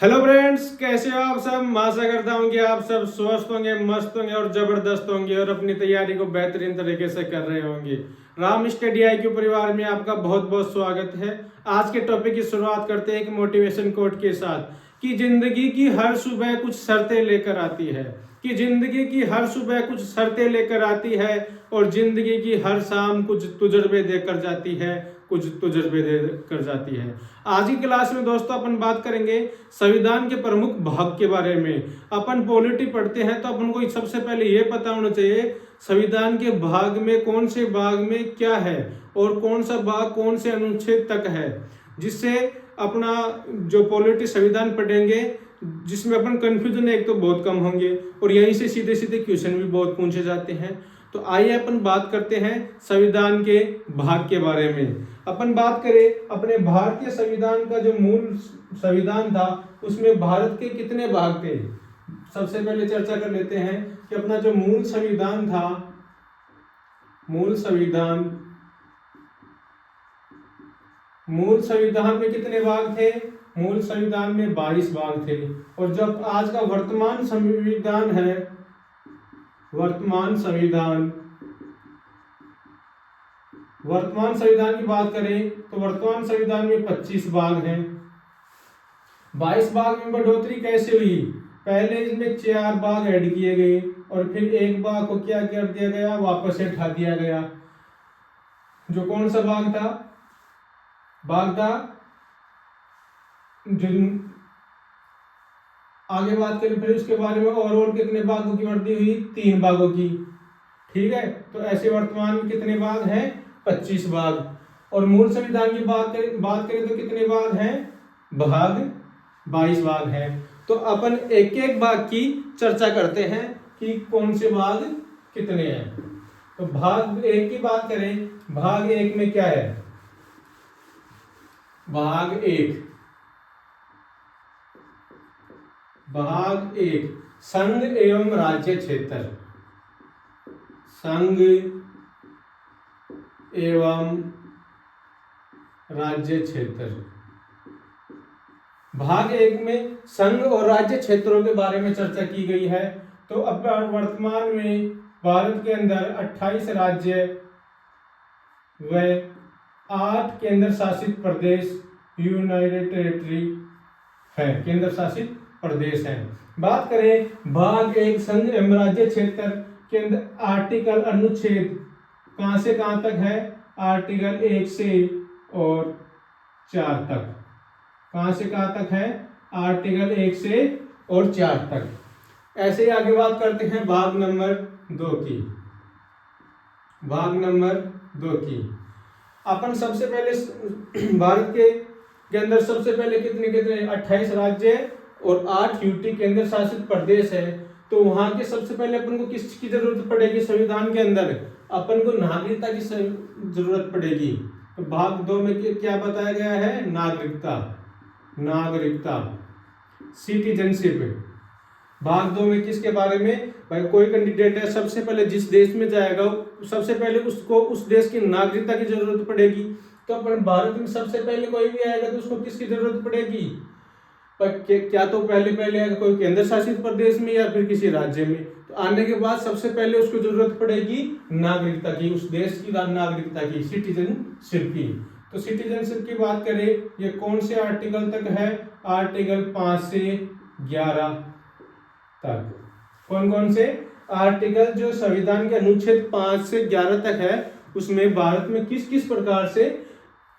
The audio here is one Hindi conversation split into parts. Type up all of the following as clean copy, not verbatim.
हेलो फ्रेंड्स, कैसे हो आप सब। मैं आशा करता हूँ कि आप सब स्वस्थ होंगे, मस्त होंगे और जबरदस्त होंगे और अपनी तैयारी को बेहतरीन तरीके से कर रहे होंगे। राम स्टडी IQ परिवार में आपका बहुत बहुत स्वागत है। आज के टॉपिक की शुरुआत करते हैं एक मोटिवेशन कोट के साथ कि जिंदगी की हर सुबह कुछ शर्तें लेकर आती है, कि जिंदगी की हर सुबह कुछ शर्तें लेकर आती है और जिंदगी की हर शाम कुछ तजुर्बे देकर जाती है, कुछ तजुर्बे दे कर जाती है। आज की क्लास में दोस्तों अपन बात करेंगे संविधान के प्रमुख भाग के बारे में। अपन पॉलिटी पढ़ते हैं तो अपन को सबसे पहले ये पता होना चाहिए संविधान के भाग में कौन से भाग में क्या है और कौन सा भाग कौन से अनुच्छेद तक है, जिससे अपना जो पॉलिटी संविधान पढ़ेंगे जिसमें अपन कंफ्यूजन एक तो बहुत कम होंगे और यहीं से सीधे सीधे क्वेश्चन भी बहुत पूछे जाते हैं। तो आइए अपन बात करते हैं संविधान के भाग के बारे में। अपन बात करें अपने भारतीय संविधान का जो मूल संविधान था उसमें भारत के कितने भाग थे। सबसे पहले चर्चा कर लेते हैं कि अपना जो मूल संविधान था, मूल संविधान में कितने भाग थे। मूल संविधान में 22 भाग थे। और जब आज का वर्तमान संविधान है, वर्तमान संविधान की बात करें तो वर्तमान संविधान में 25 भाग हैं। 22 भाग में बढ़ोतरी कैसे हुई। पहले इसमें 4 भाग ऐड किए गए और फिर एक भाग को क्या कर दिया गया, वापस से हटा दिया गया। जो कौन सा भाग था, जो आगे बात करें फिर उसके बारे में ओवरऑल कितने भागों की वृद्धि हुई, 3 भागों की। ठीक है, तो ऐसे वर्तमान में कितने भाग हैं, 25 भाग। और मूल संविधान की बात करें तो कितने भाग हैं, 22 भाग हैं। तो अपन एक एक भाग की चर्चा करते हैं कि कौन से भाग कितने हैं। तो भाग 1 की बात करें, भाग 1 में क्या है। भाग 1 संघ एवं राज्य क्षेत्र। संघ एवं राज्य क्षेत्र। भाग 1 में संघ और राज्य क्षेत्रों के बारे में चर्चा की गई है। तो अब वर्तमान में भारत के अंदर 28 राज्य व 8 केंद्र शासित प्रदेश, यूनाइटेड टेरिटरी है, केंद्र शासित प्रदेश है। बात करें भाग 1 संघ एवं राज्य क्षेत्र के अंदर आर्टिकल अनुच्छेद कहां से कहां तक है, आर्टिकल 1 से और 4 तक। कहां से कहां तक है, आर्टिकल 1 से और 4 तक। ऐसे ही आगे बात करते हैं भाग नंबर 2 की। भाग नंबर 2 की अपन सबसे पहले भारत के अंदर सबसे पहले कितने 28 राज्य और 8 यूटी केंद्र शासित प्रदेश है। तो वहां के सबसे पहले अपन को किसकी जरूरत पड़ेगी, संविधान के अंदर अपन को नागरिकता की जरूरत पड़ेगी। तो भाग 2 में क्या बताया गया है, नागरिकता सिटीजनशिप। भाग 2 में किसके बारे में, भाई कोई कैंडिडेट है, सबसे पहले जिस देश में जाएगा सबसे पहले उसको उस देश की नागरिकता की जरूरत पड़ेगी। तो अपन भारत में सबसे पहले कोई भी आएगा तो उसको किसकी जरूरत पड़ेगी, पर क्या तो पहले आएगा कोई केंद्र शासित प्रदेश में या फिर किसी राज्य में। तो आने के बाद सबसे पहले उसको जरूरत पड़ेगी नागरिकता की, उस देश की नागरिकता की, सिटीजनशिप की। तो सिटीजनशिप की बात करें, ये कौन से आर्टिकल तक है, आर्टिकल 5 से 11 तक। कौन कौन से आर्टिकल, जो संविधान के अनुच्छेद 5 से 11 तक है, उसमें भारत में किस किस प्रकार से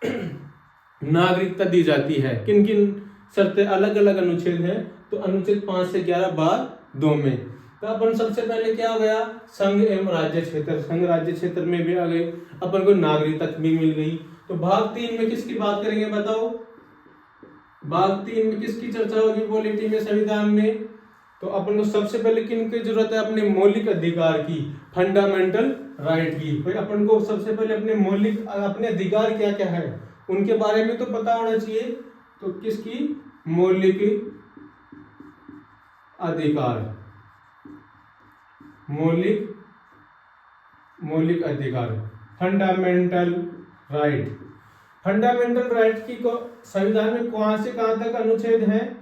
नागरिकता दी जाती है, किन किन शर्तें, अलग अलग अनुच्छेद हैं। तो अनुच्छेद 5 से 11 भाग 2 में। तो अपन सबसे पहले क्या हो गया, संघ एवं राज्य क्षेत्र। संघ राज्य क्षेत्र में भी आ गए, अपन को नागरिकता भी मिल गई। तो भाग 3 में किसकी बात करेंगे बताओ, भाग 3 में किसकी चर्चा होगी पॉलिटी में, संविधान में। तो अपन को सबसे पहले किन की जरूरत है, अपने मौलिक अधिकार की, फंडामेंटल राइट की। भाई अपन को सबसे पहले अपने अधिकार क्या क्या है उनके बारे में तो पता होना चाहिए। तो किसकी, मौलिक अधिकार, मौलिक अधिकार, फंडामेंटल राइट। फंडामेंटल राइट की संविधान में कहां से कहां तक अनुच्छेद है,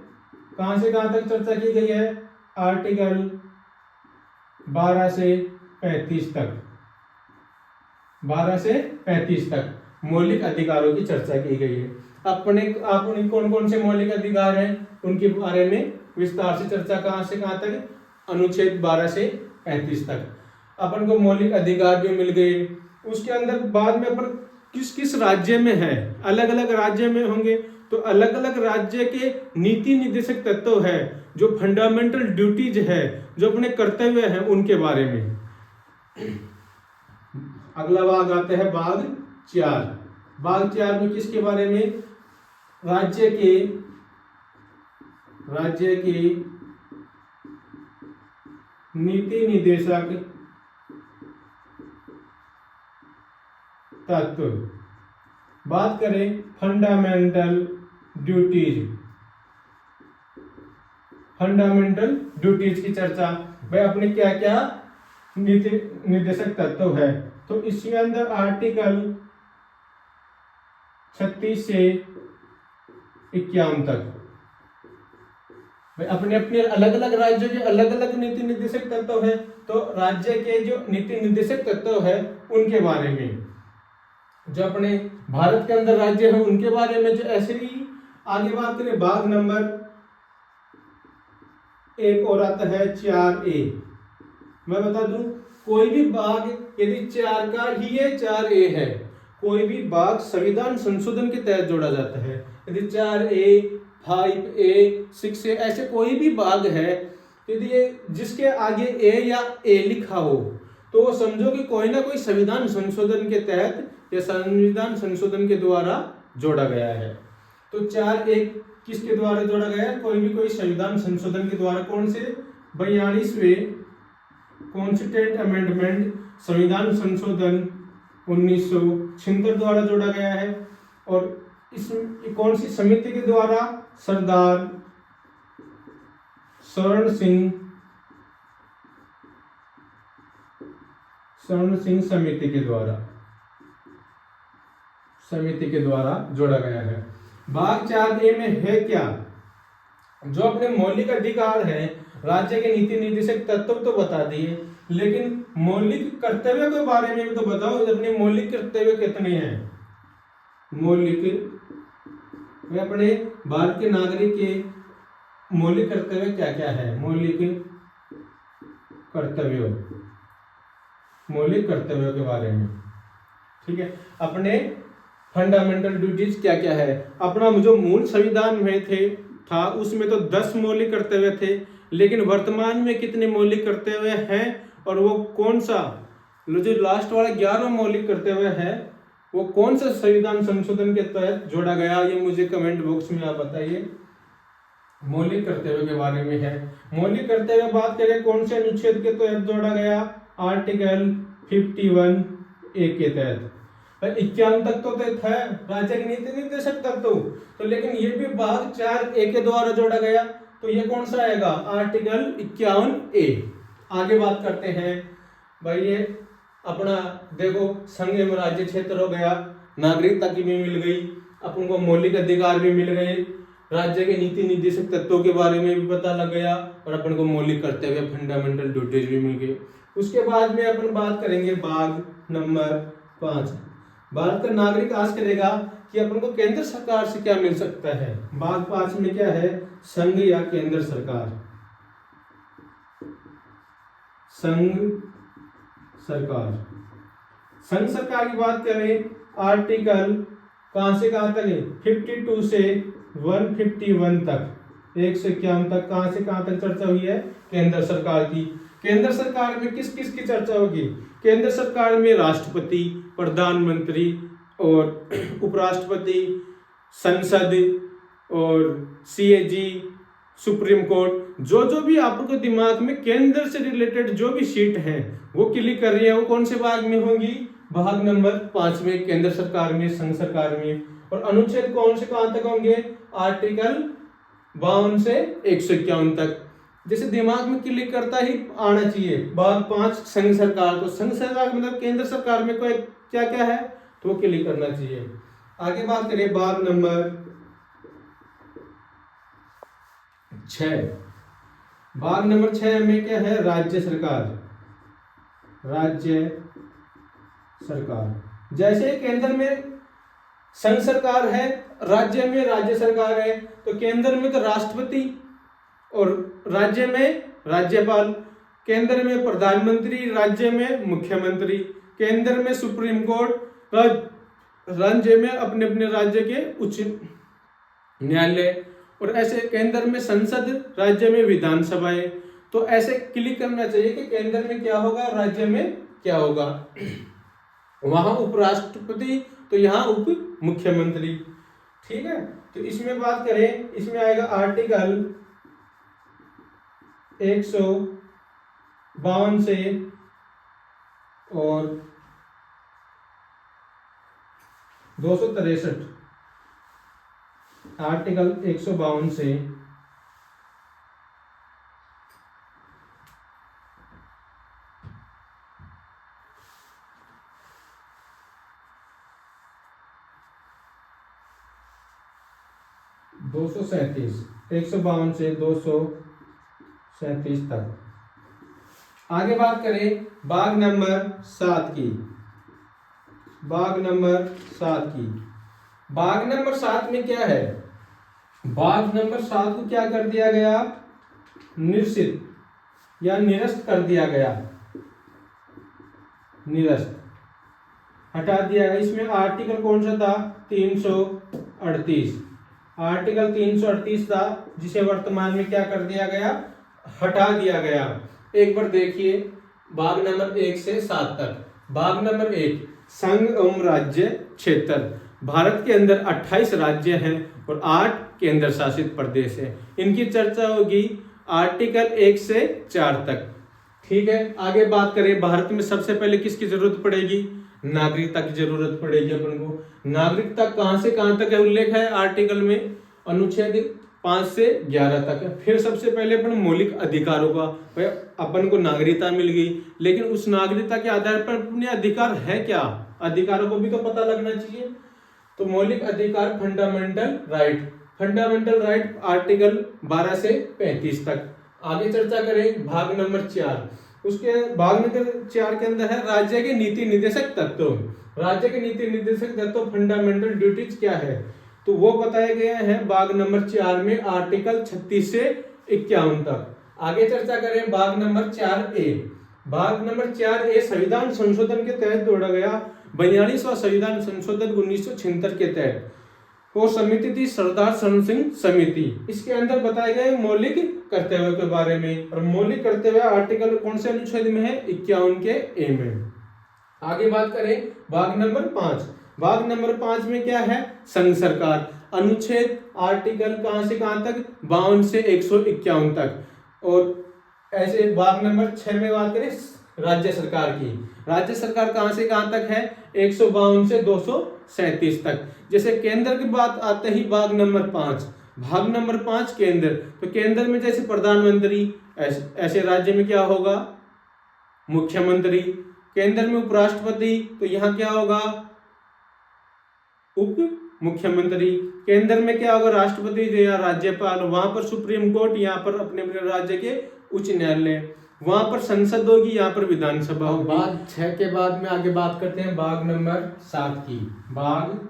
कहां से कहां तक चर्चा की गई है? आर्टिकल 12 से 35 तक, 12 से 35 तक मौलिक अधिकारों की चर्चा की गई है। अपने कौन कौन से मौलिक अधिकार हैं उनके बारे में विस्तार से चर्चा कहां से कहां तक? अनुच्छेद 12 से 35 तक अपन को मौलिक अधिकार भी मिल गए। उसके अंदर बाद में अपन किस किस राज्य में है, अलग अलग राज्य में होंगे तो अलग अलग राज्य के नीति निर्देशक तत्व है, जो फंडामेंटल ड्यूटीज है, जो अपने कर्तव्य हैं उनके बारे में। अगला भाग आता है भाग 4। भाग 4 में किसके बारे में? राज्य के नीति निर्देशक तत्व। बात करें फंडामेंटल ड्यूटीज की चर्चा, भाई अपने क्या क्या नीति निर्देशक तत्व है। तो इसके अंदर आर्टिकल 36 से 51 तक भाई अपने अपने अलग अलग राज्यों के अलग अलग नीति निर्देशक तत्व है, तो राज्य के जो नीति निर्देशक तत्व है उनके बारे में, जो अपने भारत के अंदर राज्य है उनके बारे में। जो ऐसे ही आगे बात करें भाग नंबर 1 और आता है 4A। मैं बता दूं, कोई भी भाग यदि 4 का ही है, 4A है, कोई भी भाग संविधान संशोधन के तहत जोड़ा जाता है। यदि 4A, 5A, 6A ऐसे कोई भी भाग है, यदि ये जिसके आगे A या A लिखा हो तो वो समझो कि कोई ना कोई संविधान संशोधन के तहत या संविधान संशोधन के द्वारा जोड़ा गया है। तो 4A किसके द्वारा जोड़ा गया है? कोई संविधान संशोधन के द्वारा। कौन से? 42वें कॉन्स्टिट्यूंट अमेंडमेंट, संविधान संशोधन 1976 द्वारा जोड़ा गया है। और इस कौन सी समिति के द्वारा? सरदार स्वर्ण सिंह समिति के द्वारा जोड़ा गया है। भाग 4A में है क्या? जो अपने मौलिक अधिकार हैं, राज्य के नीति निर्देशक तत्व तो बता दिए, लेकिन मौलिक कर्तव्य के बारे में भी तो बताओ। अपने मौलिक कर्तव्य कितने हैं? अपने भारत के नागरिक के मौलिक कर्तव्य क्या क्या है? मौलिक कर्तव्यों के बारे में, ठीक है। अपने फंडामेंटल ड्यूटीज क्या क्या है? अपना जो मूल संविधान में था उसमें तो 10 मौलिक कर्तव्य थे, लेकिन वर्तमान में कितने मौलिक कर्तव्य हैं और वो कौन सा जो लास्ट वाला 11वां मौलिक कर्तव्य है वो कौन सा संविधान संशोधन के तहत जोड़ा गया? ये मुझे कमेंट बॉक्स में आप बताइए। मौलिक कर्तव्य के बारे में है। मौलिक कर्तव्य बात करें कौन से अनुच्छेद के तहत जोड़ा गया? आर्टिकल 51A के तहत। 51 तक तो है राज्य के नीति निर्देशक तत्व, तो लेकिन ये भी भाग 4A के द्वारा जोड़ा गया, तो ये कौन सा आएगा? Article 51A। आगे बात करते हैं भाई, ये अपना देखो संघ एवं राज्य क्षेत्र हो गया, नागरिकता की भी मिल गई, अपन को मौलिक अधिकार भी मिल गए, राज्य के नीति निर्देशक तत्वों के बारे में भी पता लग गया और अपन को मौलिक कर्तव्य फंडामेंटल ड्यूटीज भी मिल गए। उसके बाद में अपन बात करेंगे भाग नंबर 5। भारत का नागरिक आस करेगा कि अपन को केंद्र सरकार से क्या मिल सकता है। भाग 5 में क्या है? संघ या केंद्र सरकार। संघ सरकार की बात करें, आर्टिकल कहां से कहां तक है? 52 से 151 तक, 151 तक कहां से कहां तक चर्चा हुई है? केंद्र सरकार की। केंद्र सरकार में किस किस की चर्चा होगी? केंद्र सरकार में राष्ट्रपति, प्रधानमंत्री और उपराष्ट्रपति, संसद और सीएजी, सुप्रीम कोर्ट, जो भी आपको दिमाग में केंद्र से रिलेटेड जो भी सीट है वो क्लिक कर रही है, वो कौन से भाग में होंगी? भाग नंबर 5 में, केंद्र सरकार में, संघ सरकार में। और अनुच्छेद कौन से कहां तक होंगे? आर्टिकल 52 से 151 तक। जैसे दिमाग में क्लिक करता ही आना चाहिए भाग 5 संघ सरकार। तो संघ सरकार मतलब केंद्र सरकार में कोई क्या क्या है तो क्लिक करना चाहिए। आगे बात करें भाग नंबर 6। भाग नंबर 6 में क्या है? राज्य सरकार। राज्य सरकार। जैसे केंद्र में संघ सरकार है, राज्य में राज्य सरकार है, तो केंद्र में तो राष्ट्रपति और राज्य में राज्यपाल, केंद्र में प्रधानमंत्री, राज्य में मुख्यमंत्री, केंद्र में सुप्रीम कोर्ट, राज्य में अपने अपने राज्य के उच्च न्यायालय, और ऐसे केंद्र में संसद, राज्य में विधानसभाएं। तो ऐसे क्लिक करना चाहिए कि केंद्र में क्या होगा, राज्य में क्या होगा। वहां उपराष्ट्रपति, तो यहाँ उप मुख्यमंत्री। ठीक है, तो इसमें बात करें, इसमें आएगा आर्टिकल 152 से और 263। आर्टिकल 152 से 237, 152 से 237 तक। आगे बात करें भाग नंबर 7 की। भाग नंबर 7 की। भाग नंबर 7 में क्या है? भाग नंबर 7 को क्या कर दिया गया? निरसित या निरस्त कर दिया गया। निरस्त, हटा दिया गया। इसमें आर्टिकल कौन सा था? 338। आर्टिकल 338 था, जिसे वर्तमान में क्या कर दिया गया? हटा दिया गया। एक बार देखिए भाग नंबर 1 से 7 तक। भाग नंबर 1, संघ एवं राज्य क्षेत्र। भारत के अंदर 28 राज्य हैं और 8 केंद्र शासित प्रदेश हैं। इनकी चर्चा होगी आर्टिकल 1 से 4 तक। ठीक है, आगे बात करें, भारत में सबसे पहले किसकी जरूरत पड़ेगी? नागरिकता की जरूरत पड़ेगी अपन को। नागरिकता कहां से कहां तक है उल्लेख है आर्टिकल में? अनुच्छेद 5 से 11 तक है। फिर सबसे पहले अपन मौलिक अधिकारों का, अपन को नागरिकता मिल गई, लेकिन उस नागरिकता के आधार पर अपने अधिकार है क्या? अधिकारों को भी तो पता लगना चाहिए। तो मौलिक अधिकार, fundamental right. Fundamental right article 12 से 35 तक। आगे चर्चा करें भाग नंबर 4। उसके भाग नंबर 4 के अंदर है राज्य के नीति निर्देशक तत्व। राज्य के नीति निर्देशक तत्व, फंडामेंटल ड्यूटीज क्या है, तो वो बताए गए हैं भाग नंबर 4 में, आर्टिकल 36 से 51 तक। आगे चर्चा करें भाग नंबर 4A। भाग नंबर 4A संविधान संशोधन के तहत जोड़ा गया 42वां संविधान संशोधन 1976 के तहत। वो समिति थी सरदार शरण सिंह समिति। इसके अंदर बताए गए मौलिक कर्तव्यों के बारे में, और मौलिक कर्तव्य आर्टिकल कौन से अनुच्छेद में है? 51 के ए में। आगे बात करें भाग नंबर 5। भाग नंबर 5 में क्या है? संघ सरकार। अनुच्छेद आर्टिकल कहां से कहां तक? 52 से 151 तक। और ऐसे भाग नंबर 6 में बात करें राज्य सरकार की। राज्य सरकार कहां से कहां तक है? 152 से 237 तक। जैसे केंद्र की बात आते ही भाग नंबर 5। भाग नंबर 5 केंद्र, तो केंद्र में जैसे प्रधानमंत्री, ऐसे राज्य में क्या होगा? मुख्यमंत्री। केंद्र में उपराष्ट्रपति, तो यहाँ क्या होगा? उप मुख्यमंत्री। केंद्र में क्या होगा? राष्ट्रपति या राज्यपाल। वहां पर सुप्रीम कोर्ट, यहाँ पर अपने अपने राज्य के उच्च न्यायालय। वहां पर संसद होगी, यहाँ पर विधानसभा होगी। भाग 6 के बाद में आगे बात करते हैं भाग नंबर 7 की। भाग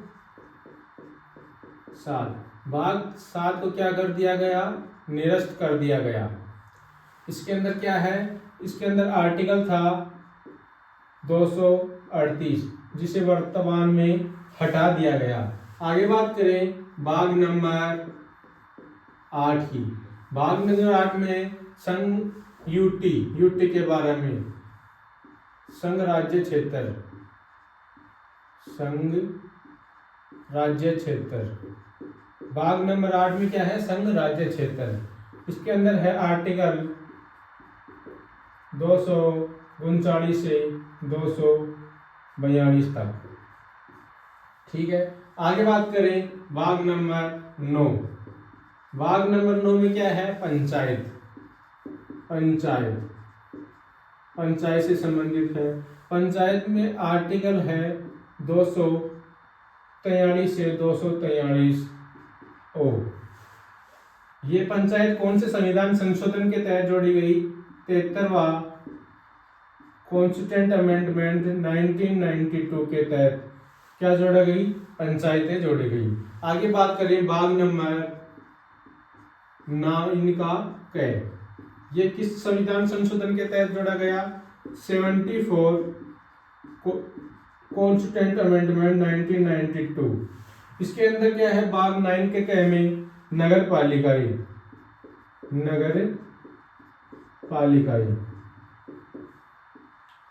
7। भाग 7 को क्या कर दिया गया? निरस्त कर दिया गया। इसके अंदर क्या है? इसके अंदर आर्टिकल था 238, जिसे वर्तमान में हटा दिया गया। आगे बात करें भाग नंबर 8 की। भाग नंबर 8 में संघ यूटी के बारे में, संघ राज्य क्षेत्र। संघ राज्य क्षेत्र। भाग नंबर 8 में क्या है? संघ राज्य क्षेत्र। इसके अंदर है आर्टिकल 239 से 242 तक। ठीक है, आगे बात करें भाग नंबर 9। भाग नंबर 9 में क्या है? पंचायत। पंचायत से संबंधित है। पंचायत में आर्टिकल है 243 से 243 ओ। ये पंचायत कौन से संविधान संशोधन के तहत जोड़ी गई? 73वां कॉन्स्टिट्यूएंट अमेंडमेंट 1992 के तहत क्या जोड़ा गई? पंचायतें जोड़ी गई। आगे बात करें भाग नंबर 9 का क, ये किस संविधान संशोधन के तहत जोड़ा गया? 74 कॉन्स्टिट्यूएंट अमेंडमेंट 1992। इसके अंदर क्या है? भाग 9 के क में नगर पालिकाएं, नगर पालिकाएं,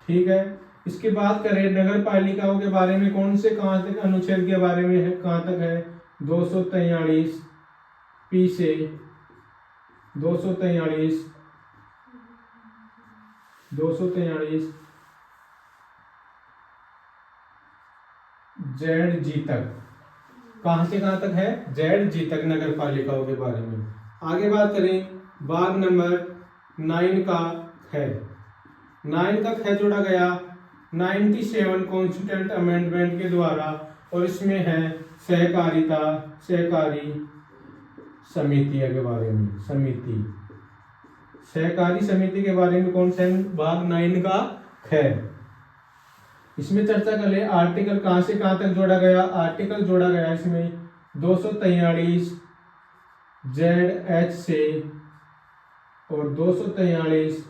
ठीक है। इसकी बात करें नगर पालिकाओं के बारे में, कौन से कहां तक अनुच्छेद के बारे में है, कहां तक है? 243 पी से 243 जेड जी तक। कहां से कहां तक है? जेड जी तक नगर पालिकाओं के बारे में। आगे बात करें भाग नंबर 9 का है, 9 का ख जोड़ा गया 97 कॉन्स्टिट्यूएंट अमेंडमेंट के द्वारा, और इसमें है सहकारिता, सहकारी समिति के बारे में, समिति, सहकारी समिति के बारे में कौन सा है? भाग 9 का ख। इसमें चर्चा कर ले आर्टिकल कहां से कहां तक जोड़ा गया? आर्टिकल जोड़ा गया इसमें 243 जेड एच से और 243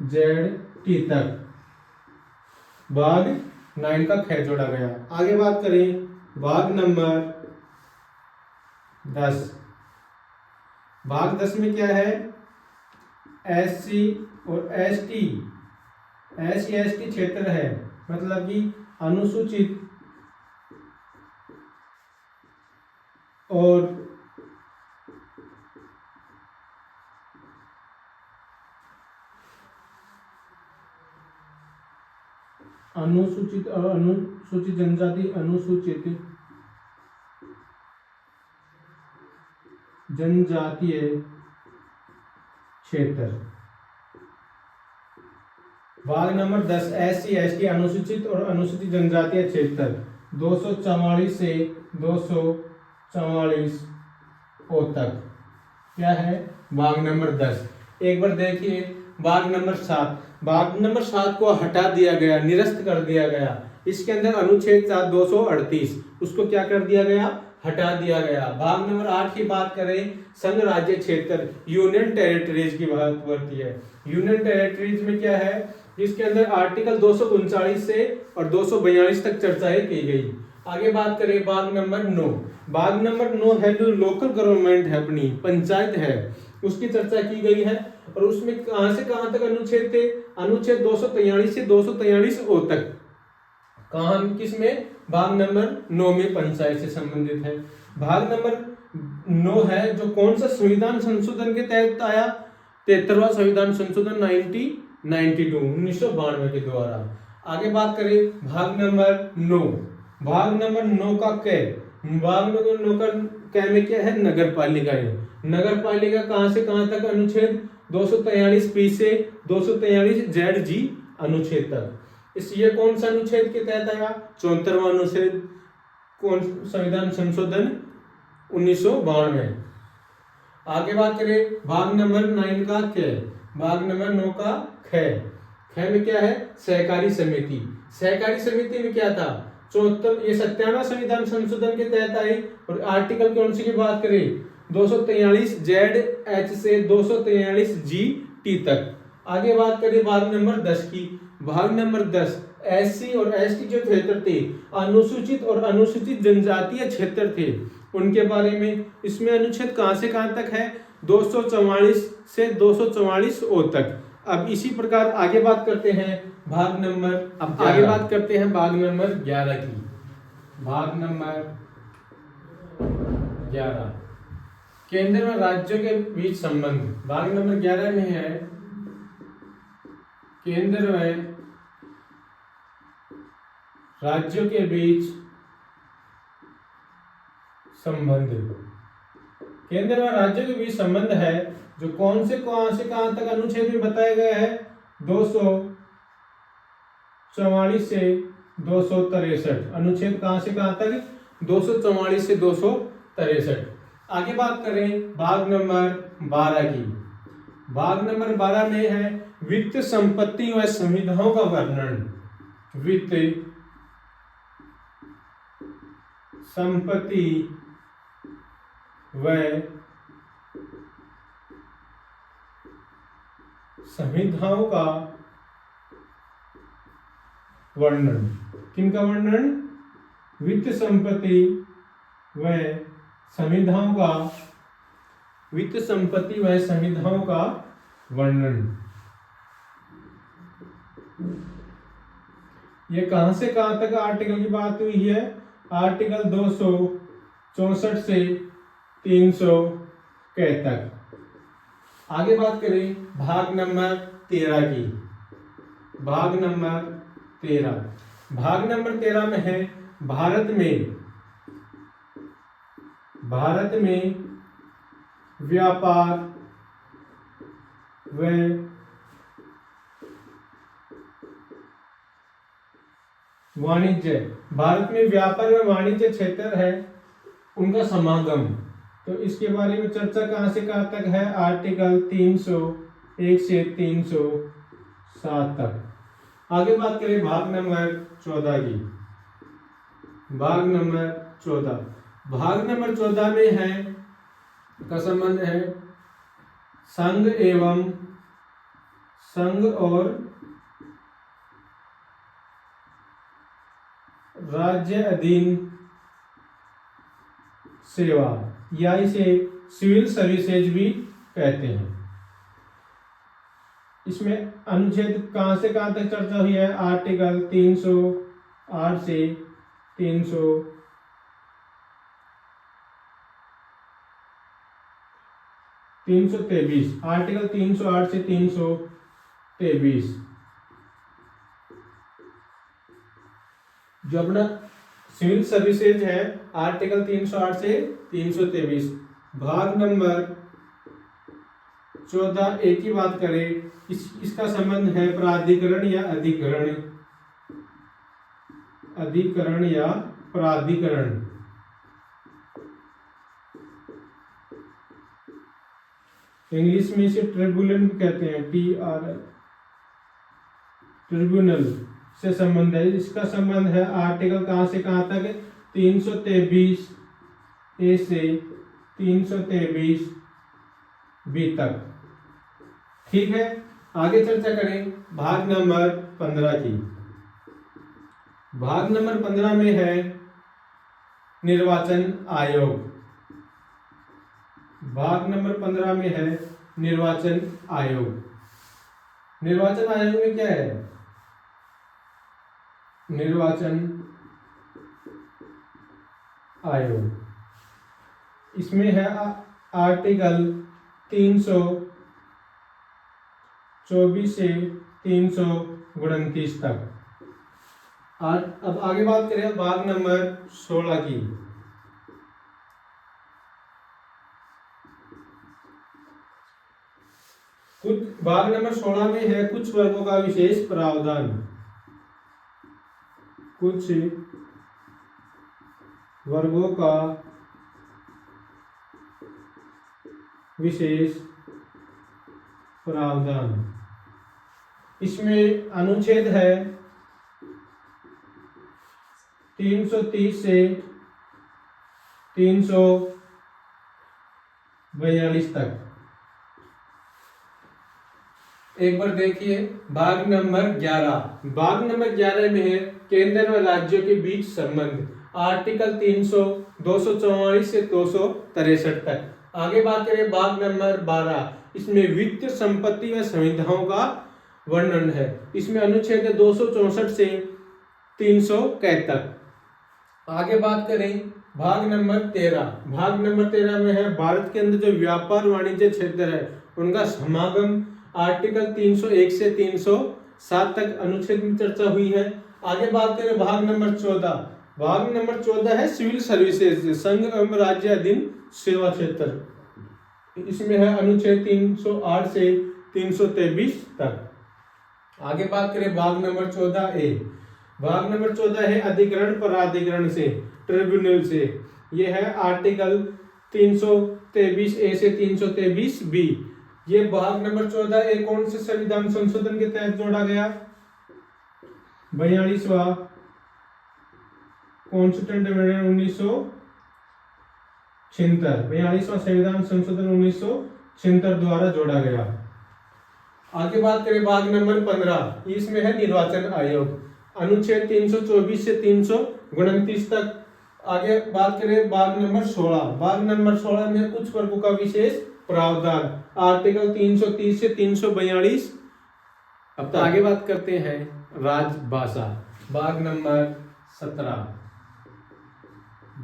जेड टी तक भाग 9 का ख जोड़ा गया। आगे बात करें भाग नंबर 10। भाग 10 में क्या है? एससी और एसटी, एससी एसटी क्षेत्र है, मतलब कि अनुसूचित और अनुसूचित और अनुसूचित जनजाति, अनुसूचित जनजातीय क्षेत्र। भाग नंबर 10 एससी एसटी अनुसूचित और अनुसूचित जनजातीय क्षेत्र 244 से 244 ओ तक क्या है? भाग नंबर 10। एक बार देखिए भाग नंबर 7, भाग नंबर 7 को हटा दिया गया, निरस्त कर दिया गया। इसके अंदर अनुच्छेद 7 238 उसको क्या कर दिया गया? हटा दिया गया। भाग नंबर 8 की बात करें, संघ राज्य क्षेत्र, यूनियन टेरिटरीज की बात होती है। यूनियन टेरिटरीज में क्या है? इसके अंदर आर्टिकल 239 से और 242 तक चर्चाएं की गई। आगे बात करें भाग नंबर 9। भाग नंबर 9 है जो लोकल गवर्नमेंट है, अपनी पंचायत है, उसकी चर्चा की गई है। और उसमें कहां से कहां तक अनुच्छेद थे? अनुच्छेद 243 से 243 ओ तक। कहां, किसमें? भाग नंबर 9 में पंचायत से संबंधित है। भाग नंबर 9 है जो कौन सा संविधान संशोधन के तहत आया? 73वां संविधान संशोधन 1992 के द्वारा। आगे बात करें भाग नंबर 9। भाग नंबर 9 का क, भाग नंबर 9 का क में क्या है? नगर पालिकाएं। नगर पालिका कहां से कहां तक? अनुच्छेद 243 पी से 243 जेड जी अनुच्छेद तक। इस ये कौन सा अनुच्छेद के तहत आया? 74वां अनुच्छेद कौन संविधान संशोधन 1992। आगे बात करें भाग नंबर 9 का क, भाग नंबर 9 का ख। ख में क्या है? सहकारी समिति। सहकारी समिति में क्या था? 74 ये 97वां संविधान संशोधन के तहत आई। और आर्टिकल कौन सी की बात करें? 243 जेड एच से 243 जी टी तक। आगे बात करें भाग नंबर 10 की। भाग नंबर 10 एससी और एसटी जो क्षेत्र थे, अनुसूचित और अनुसूचित जनजातीय क्षेत्र थे, उनके बारे में। इसमें अनुच्छेद कहां से कहां तक है? 244 से 244 ओ तक। अब इसी प्रकार आगे बात करते हैं भाग नंबर, अब आगे बात करते हैं भाग नंबर 11 की। भाग नंबर 11 केंद्र और राज्यों के बीच संबंध। भाग नंबर 11 में है केंद्र में राज्यों के बीच संबंध। केंद्र और राज्यों के बीच संबंध है जो कौन से कहां से कहां तक अनुच्छेद में बताया गया है? 244 से 263। अनुच्छेद कहां से कहां तक? 244 से 263। आगे बात करें भाग नंबर 12 की। भाग नंबर 12 में है वित्त संपत्ति व संविधाओं का वर्णन। वित्त संपत्ति व संविधाओं का वर्णन। किनका वर्णन? वित्त संपत्ति व संविधाओं का, वित्त संपत्ति व संविधाओं का वर्णन। ये कहां से कहां तक आर्टिकल की बात हुई है? आर्टिकल 264 से 300 के तक। आगे बात करें भाग नंबर 13 की। भाग नंबर 13, भाग नंबर 13 में है भारत में व्यापार व वाणिज्य। भारत में व्यापार व वाणिज्य क्षेत्र है उनका समागम। तो इसके बारे में चर्चा कहां से कहां तक है? आर्टिकल 301 से 307 तक। आगे बात करें भाग नंबर 14 की। भाग नंबर 14, भाग नंबर 14 में है का संबंध है संघ और राज्य अधीन सेवा, या इसे सिविल सर्विसेज भी कहते हैं। इसमें अनुच्छेद कहां से कहां तक चर्चा हुई है? आर्टिकल 308 से 323। आर्टिकल 308 से 323 जो अपना सिविल सर्विसेज है, आर्टिकल 308 से 323। भाग नंबर 14 ए की बात करें, इसका संबंध है प्राधिकरण या अधिकरण, अधिकरण या प्राधिकरण। इंग्लिश में इसे ट्रिब्यूनल कहते हैं, ट्रिब्यूनल से संबंध है। इसका संबंध है आर्टिकल कहां से कहां तक? 323 ए से 323 बी तक। ठीक है, आगे चर्चा करें भाग नंबर 15 की। भाग नंबर 15 में है निर्वाचन आयोग। भाग नंबर 15 में है निर्वाचन आयोग। निर्वाचन आयोग में क्या है? निर्वाचन आयोग, इसमें है आर्टिकल 324 से 329 तक। अब आगे बात करें भाग नंबर 16 की। भाग नंबर 16 में है कुछ वर्गों का विशेष प्रावधान। कुछ वर्गों का विशेष प्रावधान। इसमें अनुच्छेद है 330 से 342 तक। एक बार देखिए भाग नंबर 11। भाग नंबर 11 में है केंद्र व राज्यों के बीच संबंध, आर्टिकल 244 से 263 तक। आगे बात करें भाग नंबर 12, इसमें वित्त संपत्ति व संविधाओं का वर्णन है। इसमें अनुच्छेद 264 से 300 तक। आगे बात करें भाग नंबर 13। भाग नंबर 13 में है भारत के अंदर जो व्यापार वाणिज्य क्षेत्र है उनका समागम, आर्टिकल 301 से 307 तक अनुच्छेद में चर्चा हुई है। आगे बात करें भाग नंबर 14। भाग नंबर 14 है सिविल सर्विसेज, संघ एवं राज्य अधीन सेवा क्षेत्र। इसमें है अनुच्छेद 308 से 323 तक। आगे बात करें भाग नंबर 14 ए। भाग नंबर 14 है अधिकरण प्राधिकरण से, ट्रिब्यूनल से। यह है आर्टिकल 323 ए से 323 बी। ये भाग नंबर 14 ए कौन से संविधान संशोधन के तहत जोड़ा गया? 42वां कॉन्स्टिट्यूंट अमेंडमेंट 1976, 42वां संविधान संशोधन 1976 द्वारा जोड़ा गया। आगे बात करें भाग नंबर 15, इसमें है निर्वाचन आयोग, अनुच्छेद 324 से 329 तक। आगे बात करें भाग नंबर 16, भाग नंबर 16 में कुछ वर्गों का विशेष प्रावधान, आर्टिकल 330 से 342। अब आगे बात करते हैं राजभाषा, भाग नंबर 17,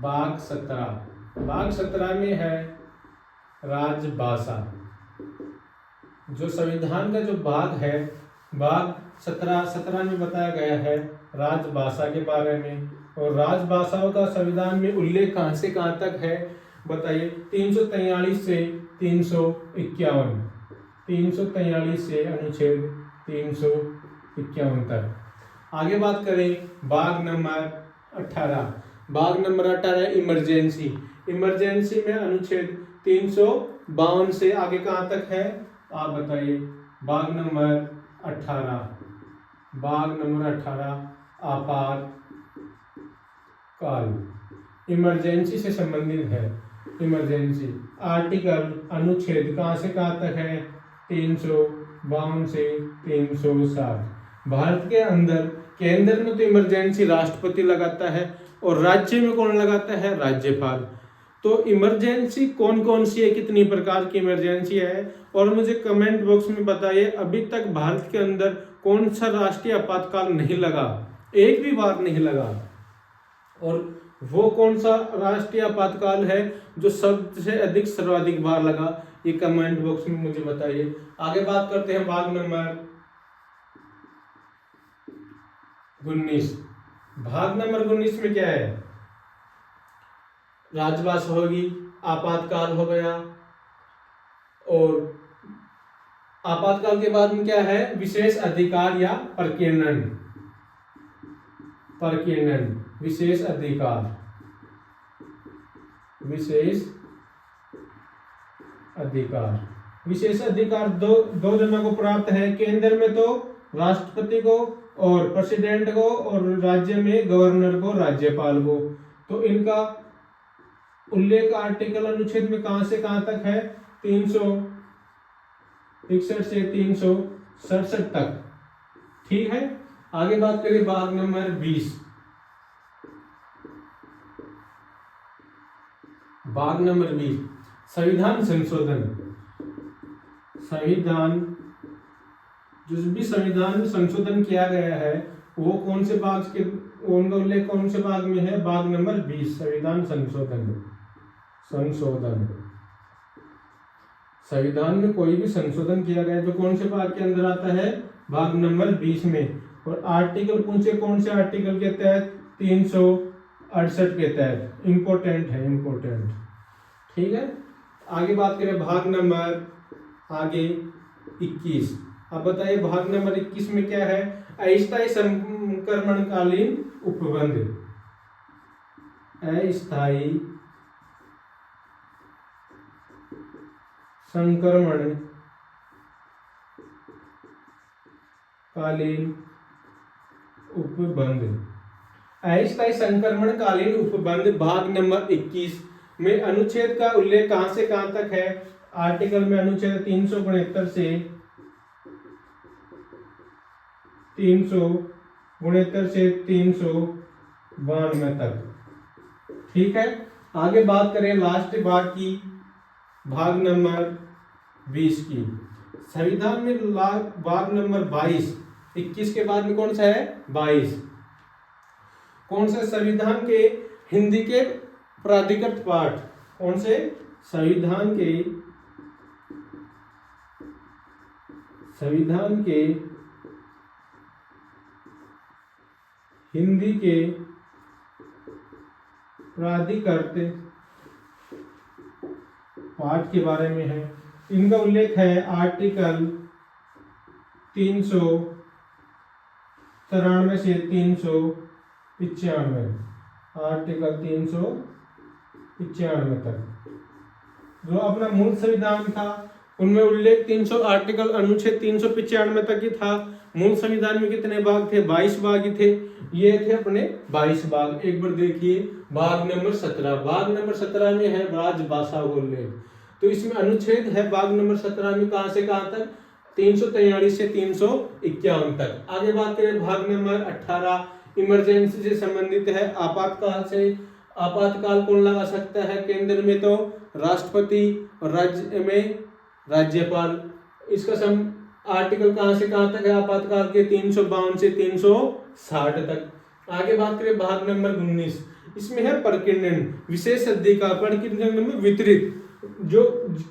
भाग 17 में है राजभाषा। जो संविधान का जो भाग है, भाग 17 में बताया गया है राजभाषा के बारे में। और राजभाषाओं का संविधान में उल्लेख कहां से कहां तक है बताइए? 343 से 351, 343 से अनुच्छेद 351 तक। आगे बात करें भाग नंबर 18, भाग नंबर 18 इमरजेंसी। इमरजेंसी में अनुच्छेद 352 से आगे कहां तक है आप बताइए? भाग नंबर 18, भाग नंबर 18 आपातकाल, इमरजेंसी से संबंधित है। इमरजेंसी आर्टिकल अनुच्छेद कहां से कहां तक है? 352 से 360। भारत के अंदर केंद्र में तो इमरजेंसी राष्ट्रपति लगाता है और राज्य में कौन लगाता है? राज्यपाल। तो इमरजेंसी कौन कौन सी है, कितनी प्रकार की इमरजेंसी है, और मुझे कमेंट बॉक्स में बताइए अभी तक भारत के अंदर कौन सा राष्ट्रीय आपातकाल नहीं लगा, एक भी बार नहीं लगा। और वो कौन सा राष्ट्रीय आपातकाल है जो सबसे अधिक सर्वाधिक बार लगा, ये कमेंट बॉक्स में मुझे बताइए। आगे बात करते हैं भाग नंबर 19। भाग नंबर 19 में क्या है? राजभाषा होगी, आपातकाल हो गया, और आपातकाल के बाद में क्या है? विशेष अधिकार या प्रकीर्णन, विशेष अधिकार, विशेष अधिकार दो जनों को प्राप्त है। केंद्र में तो राष्ट्रपति को और प्रेसिडेंट को, और राज्य में गवर्नर को, राज्यपाल को। तो इनका उल्लेख आर्टिकल अनुच्छेद में कहां से कहां तक है? 361 से 367 तक। ठीक है। आगे बात करें भाग नंबर 20, भाग नंबर 20 संविधान संशोधन। जिस भी संविधान में संशोधन किया गया है वो कौन से भाग के, उनका उल्लेख कौन से भाग में है? भाग नंबर 20 संविधान संशोधन। संविधान में कोई भी संशोधन किया गया तो कौन से भाग के अंदर आता है? भाग नंबर 20 में। और आर्टिकल पूछे कौन से आर्टिकल के तहत? 368 के तहत। इंपॉर्टेंट है, इंपॉर्टेंट। ठीक है। आगे बात करें भाग नंबर 21। अब बताइए भाग नंबर 21 में क्या है? अस्थायी संक्रमणकालीन उपबंध, अस्थायी संक्रमणकालीन उपबंध। अस्थायी संक्रमणकालीन उपबंध भाग नंबर 21 में अनुच्छेद का उल्लेख कहां से कहां तक है? आर्टिकल में अनुच्छेद 369 से 392 तक। ठीक है। आगे बात करें लास्ट भाग की, भाग नंबर 20 की। संविधान में भाग नंबर 22, 21 के बाद में कौन सा है? 22। कौन से संविधान के हिंदी के प्राधिकृत पाठ? कौन से संविधान के हिंदी के प्राधिकृत पाठ के बारे में है? इनका उल्लेख है आर्टिकल 393 से 395, आर्टिकल 395 तक। जो अपना मूल संविधान था उनमें उल्लेख 300 आर्टिकल अनुच्छेद 395 तक ही था। मूल संविधान में कितने भाग थे? 22 भाग ही थे। ये थे अपने 22 भाग। एक बार देखिए भाग नंबर 17। भाग नंबर 17 में है राजभाषा का उल्लेख। तो इसमें अनुच्छेद है भाग नंबर 17 में कहां से कहां तक? 343 से 351 तक। आगे बात करें भाग नंबर 18 इमरजेंसी से संबंधित है। आपातकाल से आपातकाल कौन लगा सकता है? केंद्र में तो राष्ट्रपति और राज्य में राज्यपाल। इसका आर्टिकल कहां से कहां तक है आपातकाल के? 352 से 360 तक। आगे बात करें भाग नंबर 19। इसमें है प्रकीर्णन विशेष अधिकार। प्रकीर्णन में वितरित जो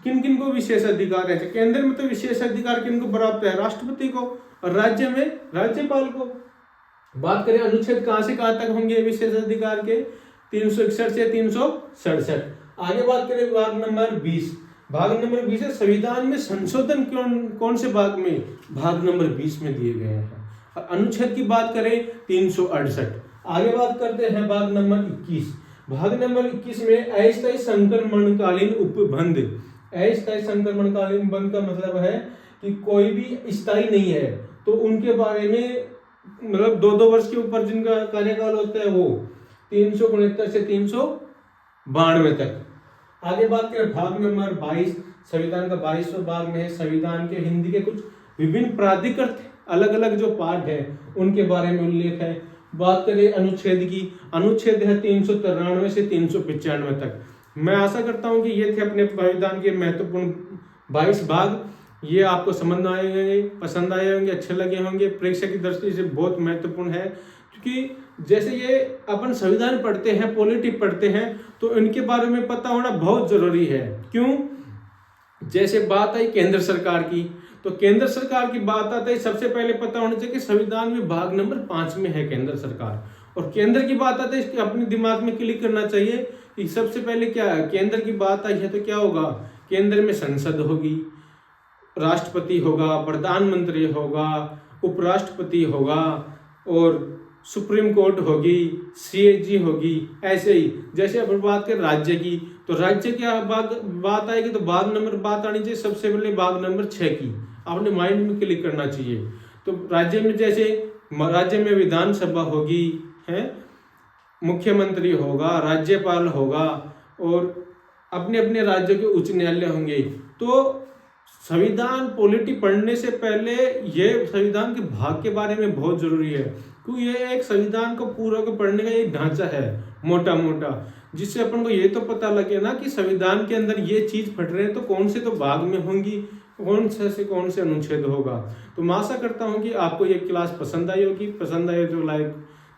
किन किन को विशेष अधिकार है। केंद्र में तो विशेष अधिकार किन को प्राप्त है? राष्ट्रपति को, और राज्य में राज्यपाल को। बात करें अनुच्छेद कहां से कहां तक होंगे विशेष अधिकार के? 361 से 367। आगे बात करें भाग नंबर 20। भाग नंबर 20 है संविधान में संशोधन कौन से भाग में? भाग नंबर 20 में दिए गए हैं। अनुच्छेद की बात करें 368। आगे बात करते हैं भाग नंबर 21। भाग नंबर 21 में अस्थायी संक्रमणकालीन उपबंध। अस्थायी संक्रमणकालीन बंद का मतलब है कि कोई भी स्थायी नहीं है तो उनके बारे में, मतलब 2-2 वर्ष के ऊपर जिनका कार्यकाल होता है वो 369 से 392 तक। आगे बात करें भाग नंबर 22। संविधान का 22वां भाग में संविधान के हिंदी के कुछ विभिन्न प्राधिकृत अलग अलग जो पार्ट है उनके बारे में उल्लेख है। बात करें अनुच्छेद की, अनुच्छेद है 393 से 395 तक। मैं आशा करता हूं कि ये थे अपने संविधान के महत्वपूर्ण 22 भाग। ये आपको समझ में आए होंगे, पसंद आए होंगे, अच्छे लगे होंगे। परीक्षा की दृष्टि से बहुत महत्वपूर्ण है, क्योंकि जैसे ये अपन संविधान पढ़ते हैं, पॉलिटी पढ़ते हैं, तो इनके बारे में पता होना बहुत जरूरी है। क्यों? जैसे बात आई केंद्र सरकार की, तो केंद्र सरकार की बात आती है सबसे पहले पता होना चाहिए कि संविधान में भाग नंबर 5 में है केंद्र सरकार। और केंद्र की बात आती है इसके अपने दिमाग में क्लिक करना चाहिए कि सबसे पहले क्या है, केंद्र की बात आई है तो क्या होगा? केंद्र में संसद होगी, राष्ट्रपति होगा, प्रधानमंत्री होगा, उपराष्ट्रपति होगा, और सुप्रीम कोर्ट होगी, सीएजी होगी। ऐसे ही जैसे अब बात करें राज्य की, तो राज्य की बात आएगी तो भाग नंबर बात आनी चाहिए सबसे पहले भाग नंबर 6 की। आपने माइंड में क्लिक करना चाहिए। तो राज्य में जैसे राज्य में विधानसभा होगी, है, मुख्यमंत्री होगा, राज्यपाल होगा, और अपने अपने राज्य के उच्च न्यायालय होंगे। तो संविधान पॉलिटी पढ़ने से पहले ये संविधान के भाग के बारे में बहुत जरूरी है, क्योंकि ये एक संविधान को पूरा को पढ़ने का एक ढांचा है मोटा मोटा, जिससे अपन को ये तो पता लगे ना कि संविधान के अंदर ये चीज फट रहे हैं तो कौन से तो भाग में होंगी, कौन से अनुच्छेद होगा। तो मैं आशा करता हूँ कि आपको ये क्लास पसंद आई होगी। पसंद आए तो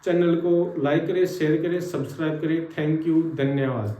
चैनल को लाइक करें, शेयर करें, सब्सक्राइब करें। थैंक यू, धन्यवाद।